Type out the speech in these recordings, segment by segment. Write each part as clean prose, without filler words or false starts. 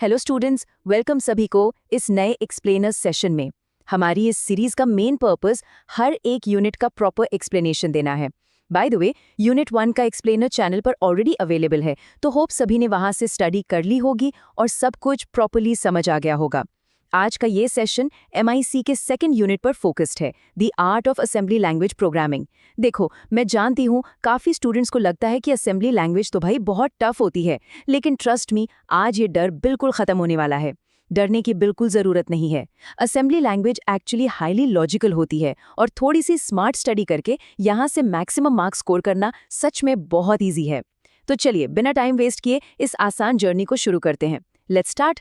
Hello students, welcome सभी को इस नए एक्सप्लेनर्स सेशन में। हमारी इस सीरीज का मेन पर्पस हर एक यूनिट का प्रॉपर एक्सप्लेनेशन देना है। बाय द वे, यूनिट 1 का एक्सप्लेनर चैनल पर ऑलरेडी अवेलेबल है, तो होप सभी ने वहां से स्टडी कर ली होगी और सब कुछ प्रॉपरली समझ आ गया होगा। आज का ये सेशन MIC के सेकंड यूनिट पर फोकस्ड है, the art of assembly language programming. देखो, मैं जानती हूँ काफ़ी स्टूडेंट्स को लगता है कि असेंबली लैंग्वेज तो भाई बहुत टफ होती है, लेकिन ट्रस्ट मी, आज ये डर बिल्कुल ख़त्म होने वाला है। डरने की बिल्कुल ज़रूरत नहीं है। Assembly language actually highly logical होती है और थोड़ी सी स्मार्ट स्टडी करके यहाँ से मैक्सिमम मार्क्स स्कोर करना सच में बहुत ईजी है। तो चलिए, बिना टाइम वेस्ट किए इस आसान जर्नी को शुरू करते हैं। Let's start.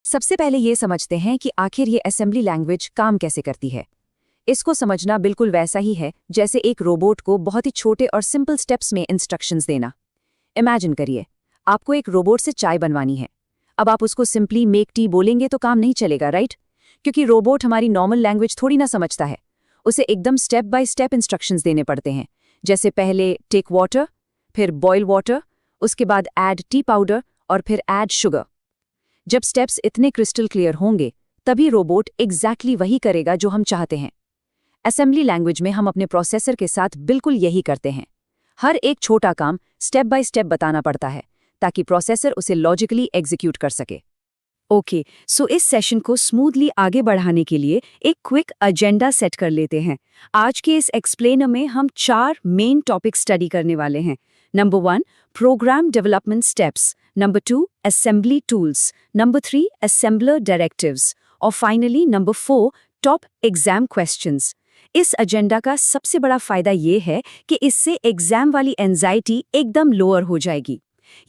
सबसे पहले ये समझते हैं कि आखिर ये असेंबली लैंग्वेज काम कैसे करती है। इसको समझना बिल्कुल वैसा ही है जैसे एक रोबोट को बहुत ही छोटे और सिंपल स्टेप्स में इंस्ट्रक्शंस देना। इमेजिन करिए, आपको एक रोबोट से चाय बनवानी है। अब आप उसको सिंपली मेक टी बोलेंगे तो काम नहीं चलेगा, राइट? क्योंकि रोबोट हमारी नॉर्मल लैंग्वेज थोड़ी ना समझता है। उसे एकदम स्टेप बाय स्टेप इंस्ट्रक्शंस देने पड़ते हैं, जैसे पहले टेक वाटर, फिर बॉयल वाटर, उसके बाद ऐड टी पाउडर और फिर ऐड शुगर। जब स्टेप्स इतने क्रिस्टल क्लियर होंगे, तभी रोबोट एग्जैक्टली वही करेगा जो हम चाहते हैं। असेंबली लैंग्वेज में हम अपने प्रोसेसर के साथ बिल्कुल यही करते हैं। हर एक छोटा काम स्टेप बाय स्टेप बताना पड़ता है ताकि प्रोसेसर उसे लॉजिकली एग्जीक्यूट कर सके। ओके, सो इस सेशन को स्मूथली आगे बढ़ाने के लिए एक क्विक एजेंडा सेट कर लेते हैं। आज के इस एक्सप्लेनर में हम 4 मेन टॉपिक स्टडी करने वाले हैं। Number 1, program development steps. Number 2, assembly tools. Number 3, assembler directives. और finally number 4, top exam questions. इस एजेंडा का सबसे बड़ा फायदा ये है कि इससे एग्जाम वाली एंजाइटी एकदम लोअर हो जाएगी।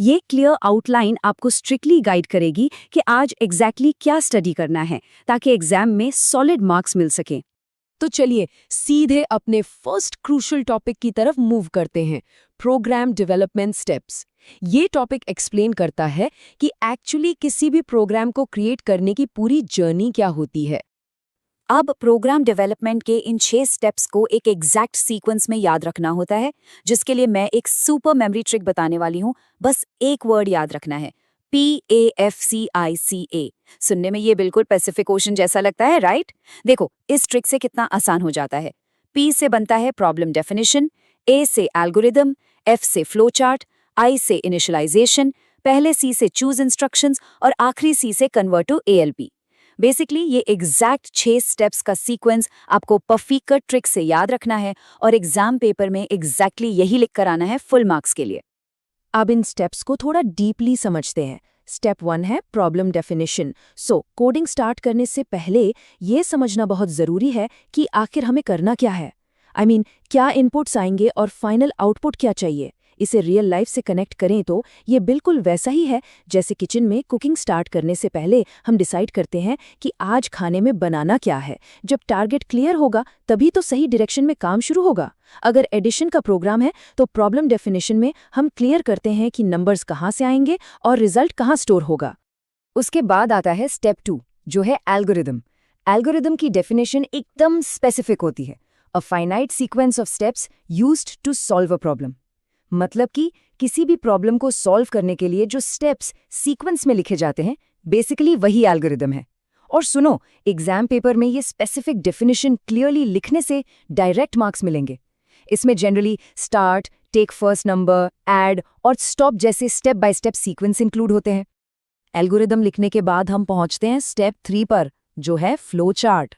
ये क्लियर आउटलाइन आपको स्ट्रिक्टली गाइड करेगी कि आज एग्जैक्टली क्या स्टडी करना है, ताकि एग्जाम में सॉलिड मार्क्स मिल सके। तो चलिए सीधे अपने फर्स्ट क्रूशल टॉपिक की तरफ मूव करते हैं, प्रोग्राम डेवलपमेंट स्टेप्स। ये टॉपिक एक्सप्लेन करता है कि एक्चुअली किसी भी प्रोग्राम को क्रिएट करने की पूरी जर्नी क्या होती है। अब प्रोग्राम डेवलपमेंट के इन 6 स्टेप्स को एक एग्जैक्ट सीक्वेंस में याद रखना होता है, जिसके लिए मैं एक सुपर मेमोरी ट्रिक बताने वाली हूँ। बस एक वर्ड याद रखना है, PAFCICA। सुनने में ये बिल्कुल पैसिफिक ओशन जैसा लगता है, राइट? देखो, इस ट्रिक से कितना आसान हो जाता है। P से बनता है प्रॉब्लम डेफिनेशन, A से एल्गोरिदम, F से फ्लो चार्ट, I से इनिशियलाइजेशन, पहले C से चूज इंस्ट्रक्शंस और आखिरी C से कन्वर्ट टू ALP। बेसिकली ये एग्जैक्ट 6 स्टेप्स का सीक्वेंस आपको परफेक्ट ट्रिक से याद रखना है और एग्जाम पेपर में एग्जैक्टली यही लिख कर आना है फुल मार्क्स के लिए। अब इन स्टेप्स को थोड़ा डीपली समझते हैं। स्टेप 1 है प्रॉब्लम डेफिनेशन। कोडिंग स्टार्ट करने से पहले ये समझना बहुत ज़रूरी है कि आखिर हमें करना क्या है। क्या इनपुट्स आएंगे और फाइनल आउटपुट क्या चाहिए। इसे रियल लाइफ से कनेक्ट करें तो ये बिल्कुल वैसा ही है जैसे किचन में कुकिंग स्टार्ट करने से पहले हम डिसाइड करते हैं कि आज खाने में बनाना क्या है। जब टारगेट क्लियर होगा तभी तो सही डायरेक्शन में काम शुरू होगा। अगर एडिशन का प्रोग्राम है तो प्रॉब्लम डेफिनेशन में हम क्लियर करते हैं कि नंबर्स कहाँ से आएंगे और रिजल्ट कहाँ स्टोर होगा। उसके बाद आता है स्टेप 2, जो है एल्गोरिदम। एल्गोरिदम की डेफिनेशन एकदम स्पेसिफिक होती है, a finite sequence of steps used to solve a problem. मतलब कि किसी भी प्रॉब्लम को सॉल्व करने के लिए जो स्टेप्स सीक्वेंस में लिखे जाते हैं, बेसिकली वही एल्गोरिदम है। और सुनो, एग्जाम पेपर में ये स्पेसिफिक डेफिनेशन क्लियरली लिखने से डायरेक्ट मार्क्स मिलेंगे। इसमें generally start, take first number, add और स्टॉप जैसे step by step sequence include होते हैं। एल्गोरिदम लिखने के बाद हम पहुंचते हैं स्टेप 3 पर, जो है फ्लो चार्ट।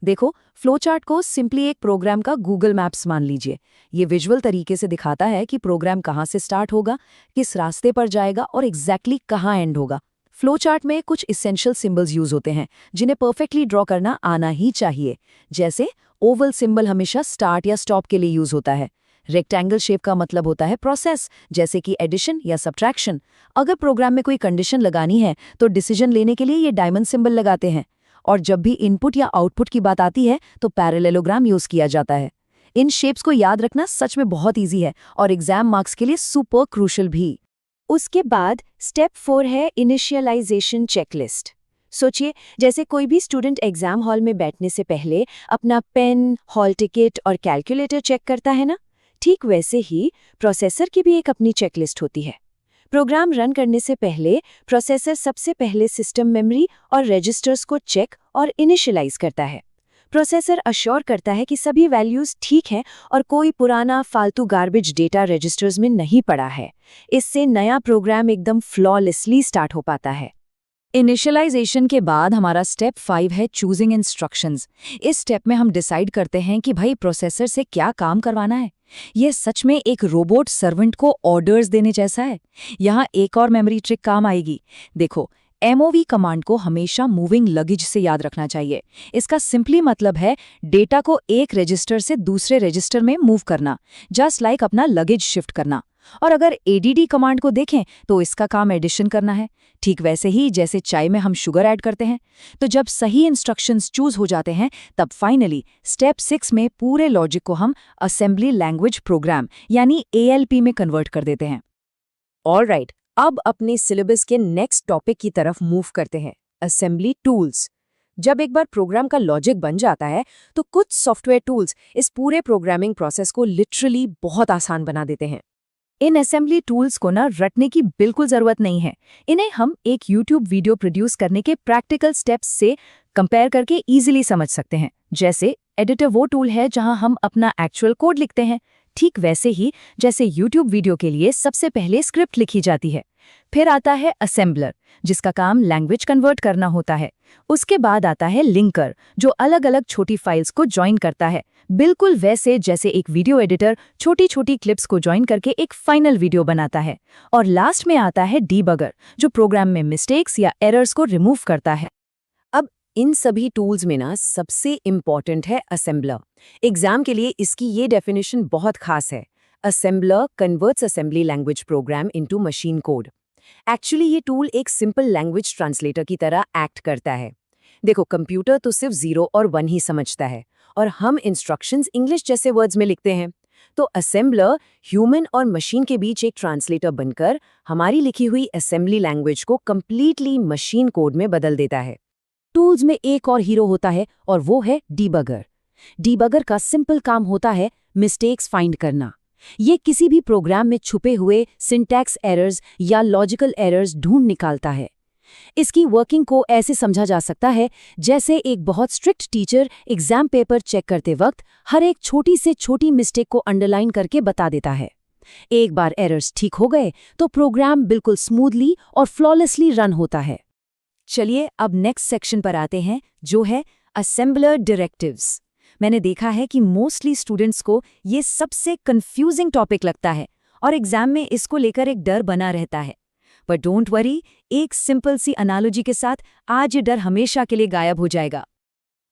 देखो, फ्लो चार्ट को सिंपली एक प्रोग्राम का गूगल मैप्स मान लीजिए। ये विजुअल तरीके से दिखाता है कि प्रोग्राम कहाँ से स्टार्ट होगा, किस रास्ते पर जाएगा और एग्जैक्टली कहाँ एंड होगा। फ्लो चार्ट में कुछ इसेंशियल सिंबल्स यूज होते हैं जिन्हें परफेक्टली ड्रॉ करना आना ही चाहिए। जैसे ओवल सिंबल हमेशा स्टार्ट या स्टॉप के लिए यूज होता है। रेक्टेंगल शेप का मतलब होता है प्रोसेस, जैसे कि एडिशन या सब्ट्रैक्शन। अगर प्रोग्राम में कोई कंडीशन लगानी है तो डिसीजन लेने के लिए ये डायमंड सिंबल लगाते हैं। और जब भी इनपुट या आउटपुट की बात आती है तो पैरेललोग्राम यूज किया जाता है। इन शेप्स को याद रखना सच में बहुत इजी है और एग्जाम मार्क्स के लिए सुपर क्रूशल भी। उसके बाद स्टेप 4 है इनिशियलाइजेशन चेकलिस्ट। सोचिए, जैसे कोई भी स्टूडेंट एग्जाम हॉल में बैठने से पहले अपना पेन, हॉल टिकट और कैलकुलेटर चेक करता है ना, ठीक वैसे ही प्रोसेसर की भी एक अपनी चेकलिस्ट होती है। प्रोग्राम रन करने से पहले प्रोसेसर सबसे पहले सिस्टम मेमोरी और रजिस्टर्स को चेक और इनिशियलाइज करता है। प्रोसेसर अश्योर करता है कि सभी वैल्यूज ठीक हैं और कोई पुराना फालतू गार्बेज डेटा रजिस्टर्स में नहीं पड़ा है। इससे नया प्रोग्राम एकदम फ्लॉलेसली स्टार्ट हो पाता है। इनिशियलाइजेशन के बाद हमारा स्टेप 5 है चूजिंग इंस्ट्रक्शंस। इस स्टेप में हम डिसाइड करते हैं कि भाई प्रोसेसर से क्या काम करवाना है। ये सच में एक रोबोट सर्वेंट को ऑर्डर्स देने जैसा है। यहाँ एक और मेमोरी ट्रिक काम आएगी। देखो, MOV कमांड को हमेशा मूविंग लगेज से याद रखना चाहिए। इसका सिंपली मतलब है डेटा को एक रजिस्टर से दूसरे रजिस्टर में मूव करना, जस्ट लाइक अपना लगेज शिफ्ट करना। और अगर ADD कमांड को देखें तो इसका काम एडिशन करना है, ठीक वैसे ही जैसे चाय में हम शुगर ऐड करते हैं। तो जब सही इंस्ट्रक्शंस चूज हो जाते हैं तब फाइनली स्टेप 6 में पूरे लॉजिक को हम असेंबली लैंग्वेज प्रोग्राम यानी ALP में कन्वर्ट कर देते हैं। ऑलराइट, अब अपने सिलेबस के नेक्स्ट टॉपिक की तरफ मूव करते हैं, असेंबली टूल्स। जब एक बार प्रोग्राम का लॉजिक बन जाता है तो कुछ सॉफ्टवेयर टूल्स इस पूरे प्रोग्रामिंग प्रोसेस को लिटरली बहुत आसान बना देते हैं। इन असेंबली टूल्स को ना रटने की बिल्कुल जरूरत नहीं है। इन्हें हम एक YouTube वीडियो प्रोड्यूस करने के प्रैक्टिकल स्टेप्स से कंपेयर करके इजीली समझ सकते हैं। जैसे एडिटर वो टूल है जहां हम अपना एक्चुअल कोड लिखते हैं, ठीक वैसे ही जैसे YouTube वीडियो के लिए सबसे पहले स्क्रिप्ट लिखी जाती है। फिर आता है असेंबलर, जिसका काम लैंग्वेज कन्वर्ट करना होता है। उसके बाद आता है लिंकर, जो अलग अलग छोटी फाइल्स को ज्वाइन करता है, बिल्कुल वैसे जैसे एक वीडियो एडिटर छोटी छोटी क्लिप्स को ज्वाइन करके एक फाइनल वीडियो बनाता है। और लास्ट में आता है डीबगर, जो प्रोग्राम में मिस्टेक्स या एरर्स को रिमूव करता है। अब इन सभी टूल्स में ना सबसे इम्पॉर्टेंट है असेंबलर। एग्जाम के लिए इसकी ये डेफिनेशन बहुत खास है। Assembler converts assembly language program into machine code. Actually ये टूल एक सिंपल लैंग्वेज ट्रांसलेटर की तरह एक्ट करता है। देखो, कंप्यूटर तो सिर्फ 0 और 1 ही समझता है और हम इंस्ट्रक्शंस इंग्लिश जैसे वर्ड्स में लिखते हैं। तो असेंबलर ह्यूमन और मशीन के बीच एक ट्रांसलेटर बनकर हमारी लिखी हुई असेंबली लैंग्वेज को कंप्लीटली मशीन कोड में बदल देता है। टूल्स में एक और हीरो होता है और वो है डीबगर। डीबगर का सिंपल काम होता है मिस्टेक्स फाइंड करना। ये किसी भी प्रोग्राम में छुपे हुए सिंटैक्स एरर्स या लॉजिकल एरर्स ढूंढ निकालता है। इसकी वर्किंग को ऐसे समझा जा सकता है जैसे एक बहुत strict teacher exam paper check करते वक्त हर एक छोटी से छोटी मिस्टेक को अंडरलाइन करके बता देता है। एक बार एरर्स ठीक हो गए तो प्रोग्राम बिल्कुल स्मूथली और फ्लॉलेसली रन होता है। चलिए अब नेक्स्ट सेक्शन पर आते हैं, जो है असेंबलर डायरेक्टिव्स। मैंने देखा है कि मोस्टली स्टूडेंट्स को ये सबसे कंफ्यूजिंग टॉपिक लगता है और एग्जाम में इसको लेकर एक डर बना रहता है। पर डोंट वरी, एक सिंपल सी एनालॉजी के साथ आज ये डर हमेशा के लिए गायब हो जाएगा।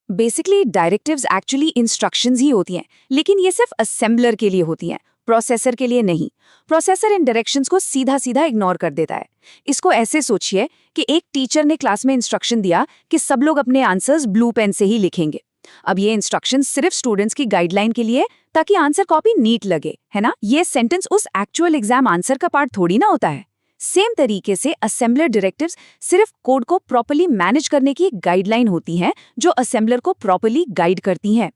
बेसिकली डायरेक्टिव्स एक्चुअली इंस्ट्रक्शंस ही होती हैं, लेकिन ये सिर्फ असेंबलर के लिए होती हैं, प्रोसेसर के लिए नहीं। प्रोसेसर इन डायरेक्शंस को सीधा सीधा इग्नोर कर देता है। इसको ऐसे सोचिए कि एक टीचर ने क्लास में इंस्ट्रक्शन दिया कि सब लोग अपने आंसर्स ब्लू पेन से ही लिखेंगे। अब ये इंस्ट्रक्शन सिर्फ स्टूडेंट्स की गाइडलाइन के लिए, ताकि आंसर कॉपी नीट लगे, है ना। ये सेंटेंस उस एक्चुअल एग्जाम आंसर का पार्ट थोड़ी ना होता है। सेम तरीके से असेंबलर डायरेक्टिव्स सिर्फ कोड को प्रॉपर्ली मैनेज करने की गाइडलाइन होती हैं, जो असेंबलर को प्रॉपर्ली गाइड करती हैं।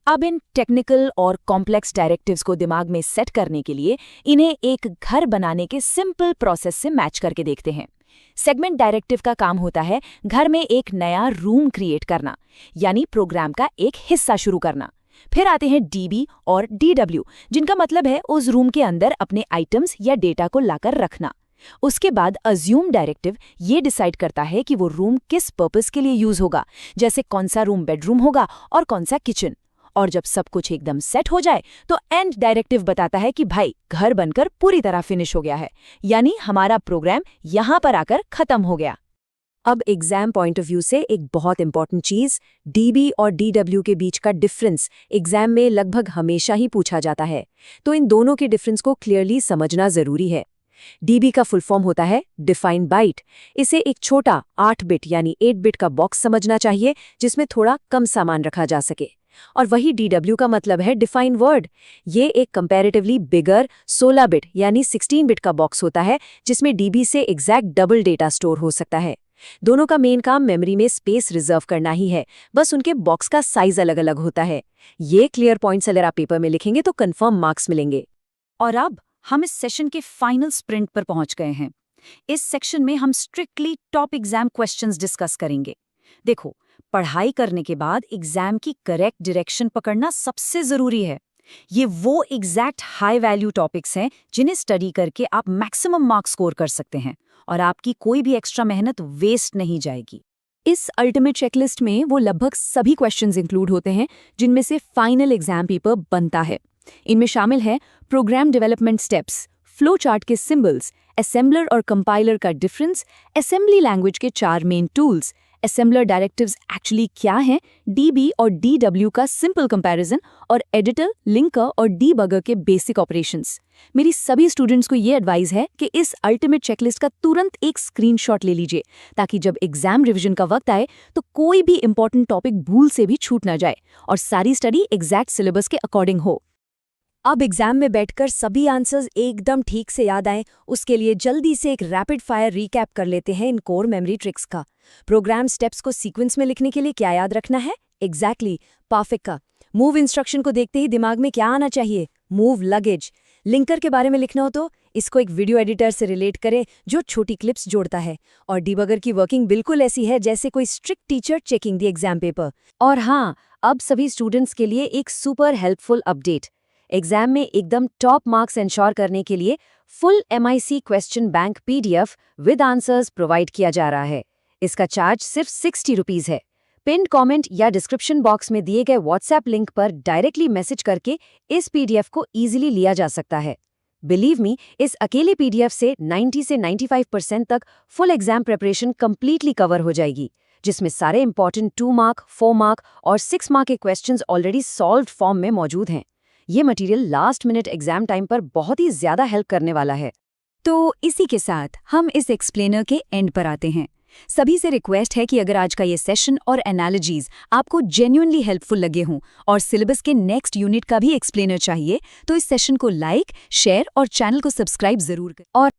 अब इन टेक्निकल और कॉम्प्लेक्स डायरेक्टिव्स को दिमाग में सेट करने के लिए इन्हें एक घर बनाने के सिंपल प्रोसेस से मैच करके देखते हैं। सेगमेंट डायरेक्टिव का काम होता है घर में एक नया रूम क्रिएट करना, यानी प्रोग्राम का एक हिस्सा शुरू करना। फिर आते हैं DB और DW, जिनका मतलब है उस रूम के अंदर अपने आइटम्स या डेटा को लाकर रखना। उसके बाद अज्यूम डायरेक्टिव ये डिसाइड करता है कि वो रूम किस पर्पस के लिए यूज होगा, जैसे कौन सा रूम बेडरूम होगा और कौन सा किचन। और जब सब कुछ एकदम सेट हो जाए तो एंड डायरेक्टिव बताता है कि भाई घर बनकर पूरी तरह फिनिश हो गया है, यानी हमारा प्रोग्राम यहां पर आकर खत्म हो गया। अब एग्जाम पॉइंट ऑफ व्यू से एक बहुत इंपॉर्टेंट चीज, DB और DW के बीच का डिफरेंस एग्जाम में लगभग हमेशा ही पूछा जाता है। तो इन दोनों के डिफरेंस को क्लियरली समझना जरूरी है। DB का फुल फॉर्म होता है डिफाइन बाइट। इसे एक छोटा 8 बिट यानी 8 बिट का बॉक्स समझना चाहिए, जिसमें थोड़ा कम सामान रखा जा सके। और वही DW का मतलब है डिफाइन वर्ड। ये एक कंपैरेटिवली बिगर 16 बिट यानी 16 बिट का बॉक्स होता है, जिसमें DB से एग्जैक्ट डबल डेटा स्टोर हो सकता है। दोनों का मेन काम मेमोरी में स्पेस रिजर्व करना ही है, बस उनके बॉक्स का साइज अलग अलग होता है। ये क्लियर पॉइंट्स अगर आप पेपर में लिखेंगे तो कंफर्म मार्क्स मिलेंगे। और अब हम इस सेशन के फाइनल स्प्रिंट पर पहुंच गए हैं। इस सेक्शन में हम strictly top exam questions discuss करेंगे। देखो, पढ़ाई करने के बाद एग्जाम की करेक्ट डायरेक्शन पकड़ना सबसे जरूरी है। ये वो एग्जैक्ट हाई वैल्यू टॉपिक्स हैं जिन्हें स्टडी करके आप मैक्सिमम मार्क्स स्कोर कर सकते हैं और आपकी कोई भी एक्स्ट्रा मेहनत वेस्ट नहीं जाएगी। इस अल्टीमेट चेकलिस्ट में वो लगभग सभी क्वेश्चंस इंक्लूड होते हैं जिनमें से फाइनल एग्जाम पेपर बनता है। इनमें शामिल है program development steps, flow chart के सिंबल्स, असेंबलर और कंपाइलर का डिफरेंस, असेंबली लैंग्वेज के 4 main tools, assembler directives actually क्या हैं, डीबी और डीडब्ल्यू का सिंपल कंपैरिजन और एडिटर, लिंकर और डीबगर के बेसिक ऑपरेशंस। मेरी सभी स्टूडेंट्स को ये एडवाइस है कि इस अल्टीमेट चेकलिस्ट का तुरंत एक स्क्रीनशॉट ले लीजिए ताकि जब एग्जाम रिवीजन का वक्त आए तो कोई भी इंपॉर्टेंट टॉपिक भूल से भी छूट ना जाए और सारी स्टडी एग्जैक्ट सिलेबस के अकॉर्डिंग हो। अब एग्जाम में बैठकर सभी आंसर्स एकदम ठीक से याद आएं, उसके लिए जल्दी से एक रैपिड फायर रीकैप कर लेते हैं इन कोर मेमोरी ट्रिक्स का। प्रोग्राम स्टेप्स को सीक्वेंस में लिखने के लिए क्या याद रखना है? एग्जैक्टली, परफेक्ट का मूव इंस्ट्रक्शन को देखते ही दिमाग में क्या आना चाहिए? Move luggage. लिंकर के बारे में लिखना हो तो इसको एक वीडियो एडिटर से रिलेट करें जो छोटी क्लिप्स जोड़ता है। और डीबगर की वर्किंग बिल्कुल ऐसी है जैसे कोई strict teacher checking the exam paper. और हाँ, अब सभी स्टूडेंट्स के लिए एक सुपर हेल्पफुल अपडेट। एग्जाम में एकदम टॉप मार्क्स इंश्योर करने के लिए full MIC question bank PDF with answers provide किया जा रहा है। इसका चार्ज सिर्फ 60 रुपीज़ है। पिन कमेंट या डिस्क्रिप्शन बॉक्स में दिए गए व्हाट्सएप लिंक पर डायरेक्टली मैसेज करके इस PDF को इजीली लिया जा सकता है। बिलीव मी, इस अकेले PDF से 90 से 95% तक full exam preparation completely cover हो जाएगी, जिसमें सारे इंपॉर्टेंट 2 मार्क, 4 मार्क और 6 मार्क के क्वेश्चंस ऑलरेडी सॉल्व्ड फॉर्म में मौजूद हैं। ये material last minute exam time पर बहुत ही ज्यादा हेल्प करने वाला है। तो इसी के साथ हम इस एक्सप्लेनर के एंड पर आते हैं। सभी से रिक्वेस्ट है कि अगर आज का ये सेशन और एनालॉजीज आपको जेन्युइनली हेल्पफुल लगे हों और सिलेबस के नेक्स्ट यूनिट का भी एक्सप्लेनर चाहिए तो इस सेशन को लाइक, शेयर और चैनल को सब्सक्राइब जरूर करें। और